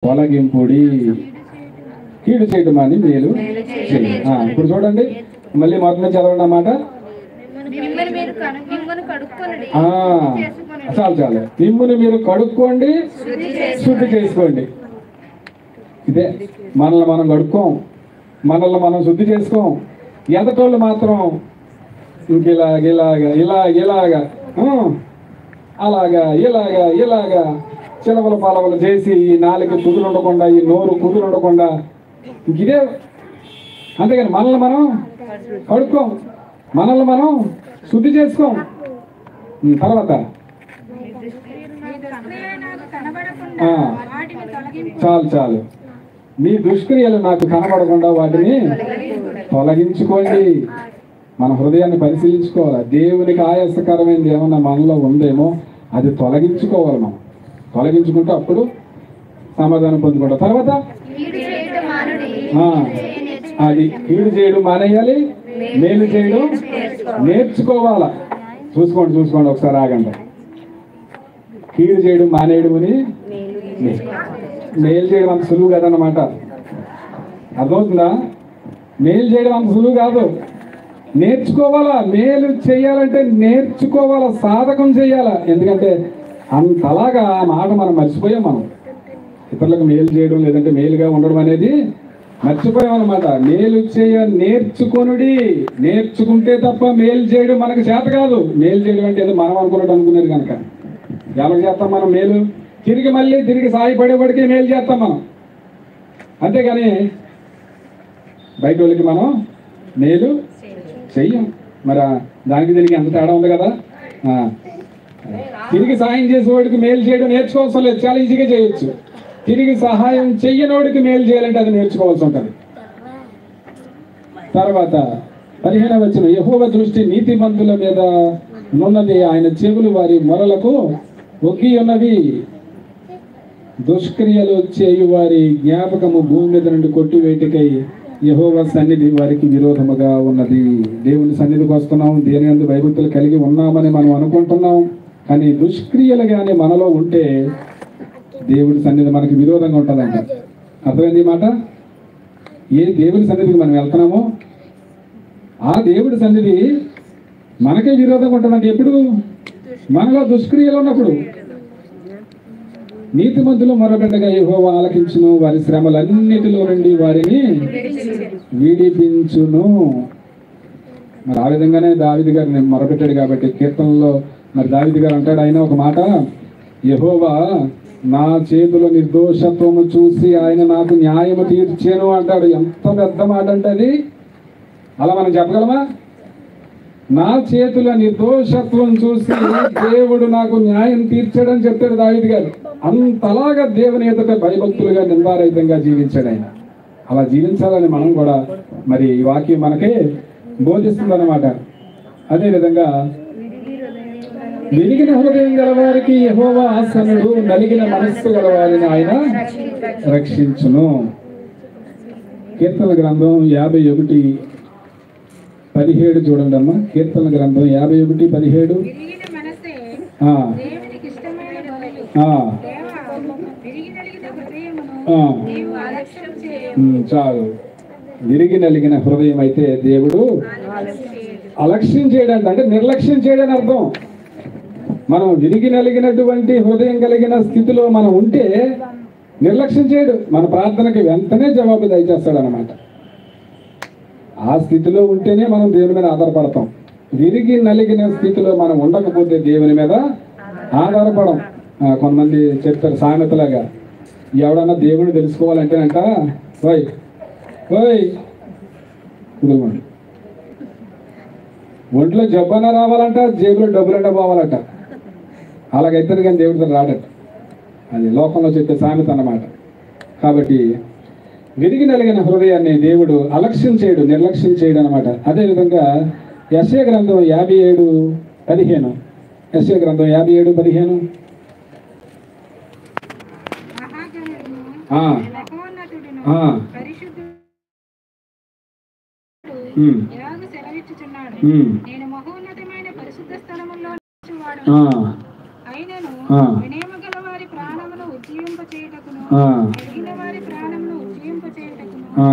తొలగింపుడి, కీడు చేయటం అని మేలు చేయండి. ఇప్పుడు చూడండి, మళ్ళీ మొదటి నుంచి చదవండి అన్నమాట. చాలు చాలు. మిమ్ముని మీరు కడుక్కోండి, శుద్ధి చేసుకోండి. ఇదే, మనల్ని మనం కడుక్కోం, మనల్ని మనం శుద్ధి చేసుకోం. ఎదటోళ్ళు మాత్రం ఇంక ఇలాగా అలాగా ఇలాగా చిలవల పలవలు చేసి ఈ నాలుగు కుదురు ఉండకుండా, ఈ నోరు కుదురు ఉండకుండా ఇదే. అంతేగాని మనల్ని మనం కడుక్కోం, మనల్ని మనం శుద్ధి చేసుకోం. తర్వాత చాలు. మీ దుష్క్రియలు నాకు కనబడకుండా వాటిని తొలగించుకోండి. మన హృదయాన్ని పరిశీలించుకోవాలి. దేవునికి ఆయాసకరమైనది ఏమన్నా మనలో ఉందేమో అది తొలగించుకోవాలి. మనం తొలగించుకుంటే అప్పుడు సమాధానం పొందుకుంటాం. తర్వాత అది కీడు చేయడం మానేయాలి, మేలు చేయడం నేర్చుకోవాలా. చూసుకోండి ఒకసారి ఆగండి. కీడు చేయడం మానేయడం అని మేలు చేయడం అంత సులువు కాదన్నమాట. అర్థమవుతుందా? మేలు చేయడం అంత సులువు కాదు. నేర్చుకోవాలా. మేలు చేయాలంటే నేర్చుకోవాలా, సాధకం చేయాలా. ఎందుకంటే అంతలాగా ఆ మాట మనం మర్చిపోయాం. మనం ఇతరులకు మేలు చేయడం లేదంటే మేలుగా ఉండడం అనేది మర్చిపోయాం అన్నమాట. మేలు నేర్చుకొనుడి. నేర్చుకుంటే తప్ప మేలు చేయడం మనకు చేత కాదు. మేలు చేయడం అంటే ఏదో మనం అనుకునేది కనుక ఎవరికి చేస్తాం మనం మేలు? తిరిగి సాయపడేవాడికి మేలు చేస్తాం మనం. అంతేగాని బయట వాళ్ళకి మనం మేలు చెయ్యం. మరి దానికి దీనికి ఎంత తేడా ఉంది కదా. తిరిగి సహాయం చేసేవాడికి మేలు చేయడం నేర్చుకోవాల్సిన లేదు, చాలా ఈజీగా చేయొచ్చు. తిరిగి సహాయం చెయ్యనోడికి మేలు చేయాలంటే అది నేర్చుకోవాల్సి ఉంటుంది. తర్వాత 15వ వచనం, యెహోవా దృష్టి నీతిమంతుల మీద నున్నది, ఆయన చెవులు వారి మొరలకు ఒగ్గి ఉన్నవి. దుష్క్రియలు చేయు వారి జ్ఞాపకము భూమి మీద నుండి కొట్టివేటికై యెహోవా సన్నిధి వారికి విరోధముగా ఉన్నది. దేవుని సన్నిధికి వస్తున్నాం, దేని యందు భయభక్తులు కలిగి ఉన్నామని మనం అనుకుంటున్నాం. కానీ దుష్క్రియలు కానీ మనలో ఉంటే దేవుడి సన్నిధి మనకి విరోధంగా ఉంటుందంట. అర్థమైంది ఈ మాట? ఏ దేవుడి సన్నిధికి మనం వెళ్తున్నామో ఆ దేవుడి సన్నిధి మనకే విరోధంగా ఉంటుందంటే ఎప్పుడు? మనలో దుష్క్రియలు ఉన్నప్పుడు. నీతిమంతులు మొరపెట్టగా యెహోవా ఆలకించును, వారి శ్రమలన్నిటిలో నుండి వారిని విడిపించును. మరి ఆ విధంగానే దావీదు గారు నేను మొరపెట్టాడు కాబట్టి కీర్తనలో మరి దావీదు గారు అంటాడు, ఆయన ఒక మాట, యెహోవా నా చేతుల నిర్దోషత్వము చూసి ఆయన నాకు న్యాయము తీర్చాను అంటాడు. ఎంత పెద్ద మాట అంటే అది. అలా మనం చెప్పగలమా? నా చేతుల నిర్దోషత్వం చూసి దేవుడు నాకు న్యాయం తీర్చాడని చెప్తాడు దావీదు గారు. అంతలాగా దేవుని ఎదుట భయభక్తులుగా నిందారహితంగా జీవించాడు ఆయన. అలా జీవించాలని మనం కూడా మరి ఈ వాక్యం మనకే బోధిస్తుంది అన్నమాట. అదేవిధంగా విరిగిన హృదయం గలవారికి యెహోవా ఆసనుడు, నలిగిన మనస్సు గలవారిని ఆయన రక్షించును. కీర్తన గ్రంథం 51:17 చూడండి అమ్మా. కీర్తన గ్రంథం 51:17. చాలు. విరిగి నలిగిన హృదయం అయితే దేవుడు అలక్ష్యం చేయడానికి, అంటే నిర్లక్ష్యం చేయడని అర్థం. మనం విరిగి నలిగినటువంటి హృదయం కలిగిన స్థితిలో మనం ఉంటే నిర్లక్ష్యం చేయడు. మన ప్రార్థనకి వెంటనే జవాబు దయచేస్తాడు అన్నమాట. ఆ స్థితిలో ఉంటేనే మనం దేవుని మీద ఆధారపడతాం. విరిగి నలిగిన స్థితిలో మనం ఉండకపోతే దేవుని మీద ఆధారపడం. కొంతమంది చెప్తారు సామెతలాగా, ఎవడన్నా దేవుడు తెలుసుకోవాలంటేనంట ఓయ్ కుదరమండి, ఒంట్లో జబ్బన్నా రావాలంట, జేబులో డబ్బులంట పోవాలంట. అలాగైతే కానీ దేవుడితో రాడట. అది లోకంలో చెప్పే సామెత అన్నమాట. కాబట్టి విరిగి నలిగిన హృదయాన్ని దేవుడు అలక్ష్యం చేయడు, నిర్లక్ష్యం చేయడు అనమాట. అదేవిధంగా యెషయా గ్రంథం 57:15. యెషయా గ్రంథం 57:15. ఆ.